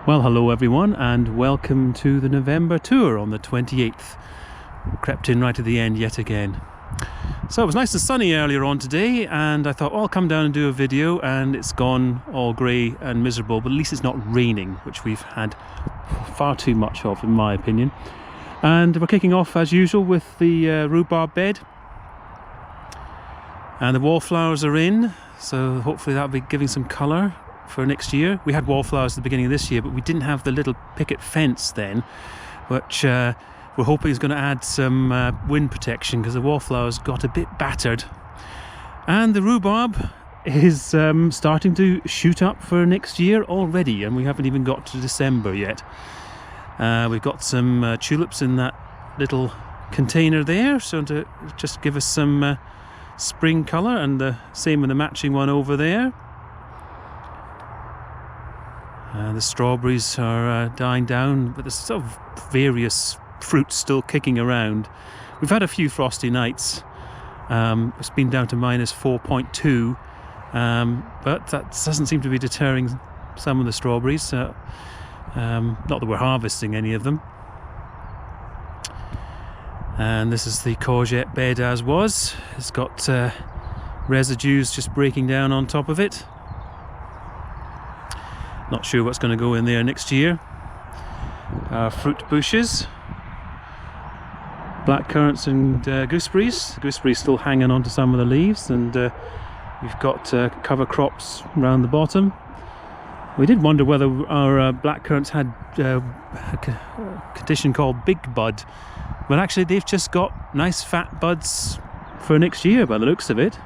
Well, hello everyone, and welcome to the November tour on the 28th. Crept in right at the end yet again. So it was nice and sunny earlier on today, and I thought, oh, I'll come down and do a video, and it's gone all grey and miserable, but at least it's not raining, which we've had far too much of in my opinion. And we're kicking off as usual with the rhubarb bed, and the wallflowers are in, so hopefully that'll be giving some colour for next year. We had wallflowers at the beginning of this year, but we didn't have the little picket fence then, which we're hoping is going to add some wind protection, because the wallflowers got a bit battered. And the rhubarb is starting to shoot up for next year already, and we haven't even got to December yet. We've got some tulips in that little container there, so to just give us some spring colour, and the same with the matching one over there. The strawberries are dying down, but there's sort of various fruits still kicking around. We've had a few frosty nights. It's been down to minus 4.2, but that doesn't seem to be deterring some of the strawberries. Not that we're harvesting any of them. And this is the courgette bed as was. It's got residues just breaking down on top of it. Not sure what's going to go in there next year. Fruit bushes, black currants and gooseberries. Gooseberries still hanging onto some of the leaves, and we've got cover crops around the bottom. We did wonder whether our black currants had a condition called big bud, but actually they've just got nice fat buds for next year by the looks of it.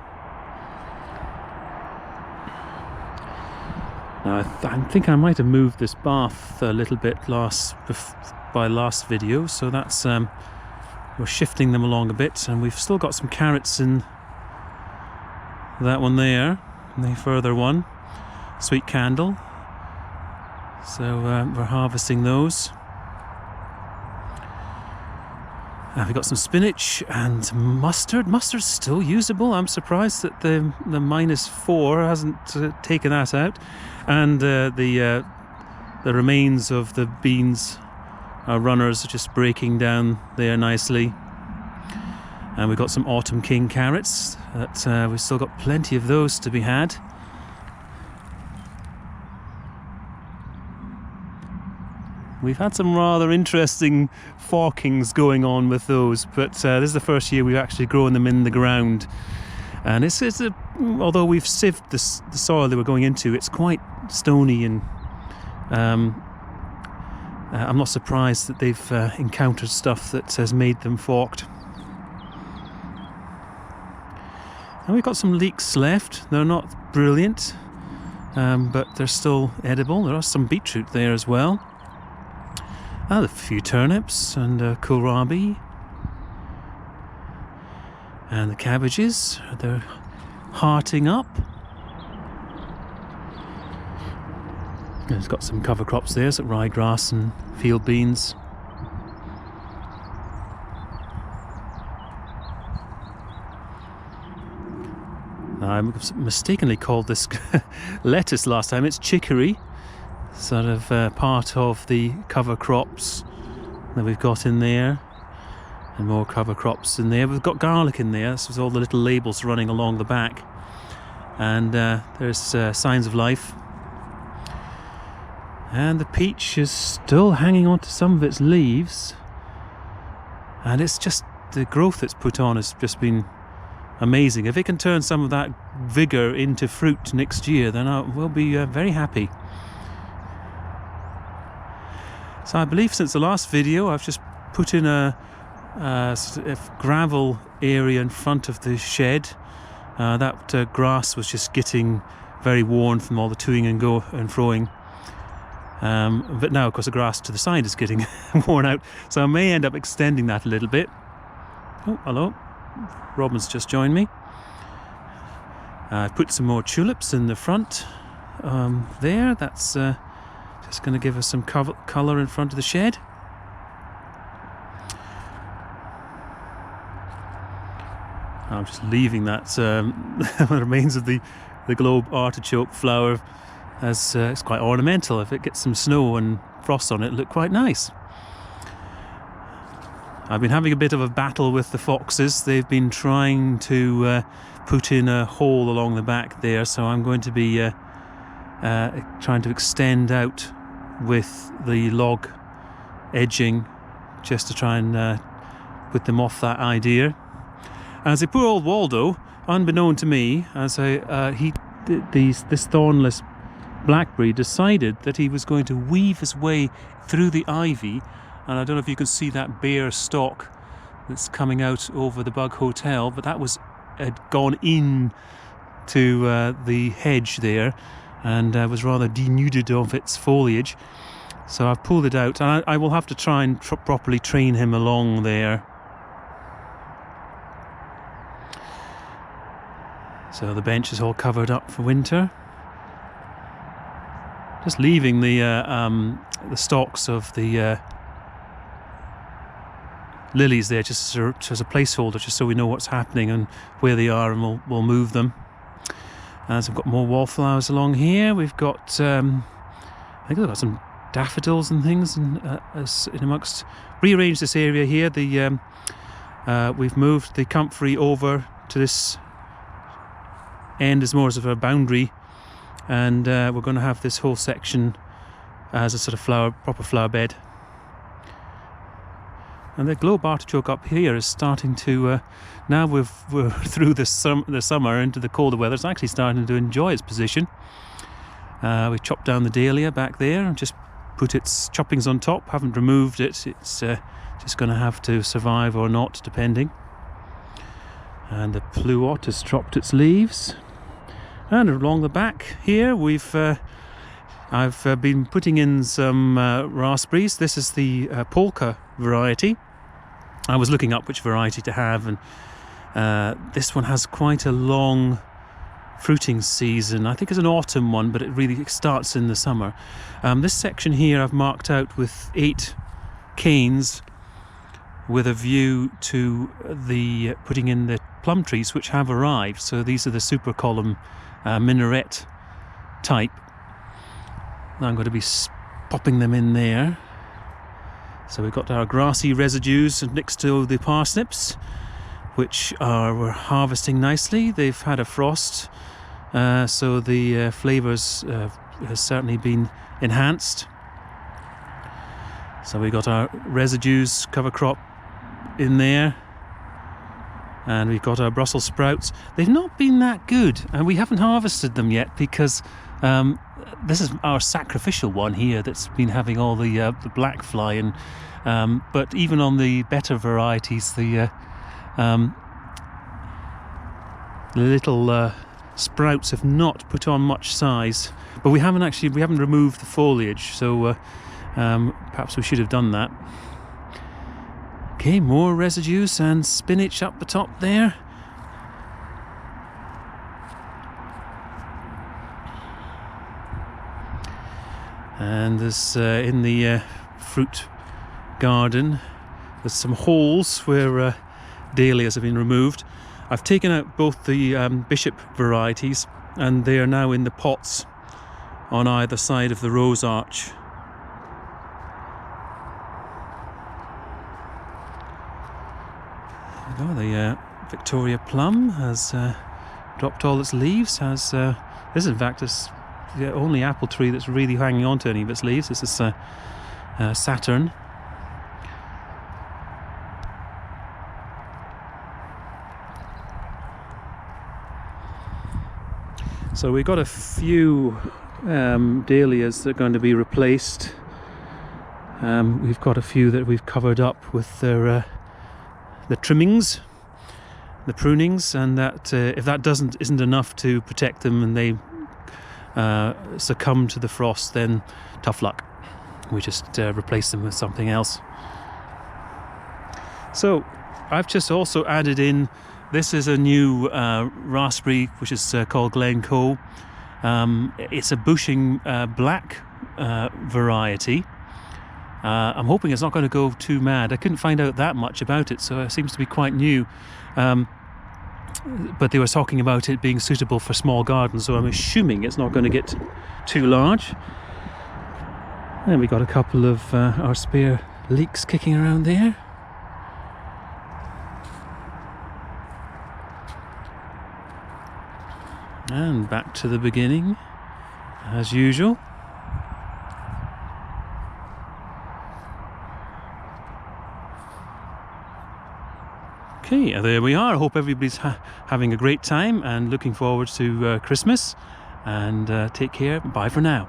Now, I think I might have moved this bath a little bit by last video, so that's we're shifting them along a bit, and we've still got some carrots in that one there, and the further one, sweet candle. So we're harvesting those. We've got some spinach and mustard. Mustard's still usable. I'm surprised that the -4 hasn't taken that out. And the remains of the beans, our runners, are just breaking down there nicely. And we've got some autumn king carrots. We've still got plenty of those to be had. We've had some rather interesting forkings going on with those, but this is the first year we've actually grown them in the ground. And although we've sieved the soil they were going into, it's quite stony, and I'm not surprised that they've encountered stuff that has made them forked. And we've got some leeks left. They're not brilliant, but they're still edible. There are some beetroot there as well. A few turnips and kohlrabi, and the cabbages, they're hearting up. There's got some cover crops there, so ryegrass and field beans. I mistakenly called this lettuce last time. It's chicory. Sort of part of the cover crops that we've got in there, and more cover crops in there. We've got garlic in there. This is all the little labels running along the back, and there's signs of life. And the peach is still hanging on to some of its leaves, and it's just the growth it's put on has just been amazing. If it can turn some of that vigour into fruit next year, then we'll be very happy. So I believe since the last video I've just put in a sort of gravel area in front of the shed. That grass was just getting very worn from all the toing and froing. But now of course the grass to the side is getting worn out, so I may end up extending that a little bit. Oh, hello. Robin's just joined me. I've put some more tulips in the front there. That's just going to give us some colour in front of the shed. I'm just leaving that remains of the globe artichoke flower as it's quite ornamental. If it gets some snow and frost on it, it'll look quite nice. I've been having a bit of a battle with the foxes. They've been trying to put in a hole along the back there, so I'm going to be trying to extend out with the log edging just to try and put them off that idea. As a poor old Waldo, unbeknown to me, as this thornless blackberry decided that he was going to weave his way through the ivy, and I don't know if you can see that bare stalk that's coming out over the Bug Hotel, but that had gone in to the hedge there and was rather denuded of its foliage. So I've pulled it out, and I will have to try and properly train him along there. So the bench is all covered up for winter. Just leaving the stalks of the lilies there just as a placeholder, just so we know what's happening and where they are, and we'll move them. As I've got more wallflowers along here, we've got I think I've got some daffodils and things in amongst. Rearranged this area here. We've moved the comfrey over to this end as more as of a boundary, and we're going to have this whole section as a sort of proper flower bed. And the globe artichoke up here is starting to, now we're through the summer into the colder weather, it's actually starting to enjoy its position. We chopped down the dahlia back there and just put its choppings on top, haven't removed it. It's just going to have to survive or not, depending. And the pluot has dropped its leaves. And along the back here, I've been putting in some raspberries. This is the Polka variety. I was looking up which variety to have, and this one has quite a long fruiting season. I think it's an autumn one, but it really starts in the summer. This section here I've marked out with 8 canes with a view to the putting in the plum trees, which have arrived. So these are the supercolumn minaret type. I'm going to be popping them in there. So we've got our grassy residues next to the parsnips, which we're harvesting nicely. They've had a frost, so the flavours has certainly been enhanced. So we got our residues cover crop in there, and we've got our Brussels sprouts. They've not been that good, and we haven't harvested them yet because this is our sacrificial one here that's been having all the black fly, and but even on the better varieties, the little sprouts have not put on much size. But we haven't removed the foliage, so perhaps we should have done that. Okay, more residues and spinach up the top there. And there's in the fruit garden, there's some holes where dahlias have been removed. I've taken out both the bishop varieties, and they are now in the pots on either side of the rose arch. There we go. The Victoria plum has dropped all its leaves. This is in fact the only apple tree that's really hanging on to any of its leaves. This is Saturn. So we've got a few dahlias that are going to be replaced. We've got a few that we've covered up with the trimmings, the prunings, and that if that isn't enough to protect them and they succumb to the frost, then tough luck. We just replace them with something else. So I've just also added in, this is a new raspberry which is called Glen Coe. It's a bushing black variety. I'm hoping it's not going to go too mad. I couldn't find out that much about it, so it seems to be quite new. but they were talking about it being suitable for small gardens, so I'm assuming it's not going to get too large. And we got a couple of our spare leeks kicking around there. And back to the beginning, as usual. Okay, there we are. I hope everybody's having a great time and looking forward to Christmas. And take care. Bye for now.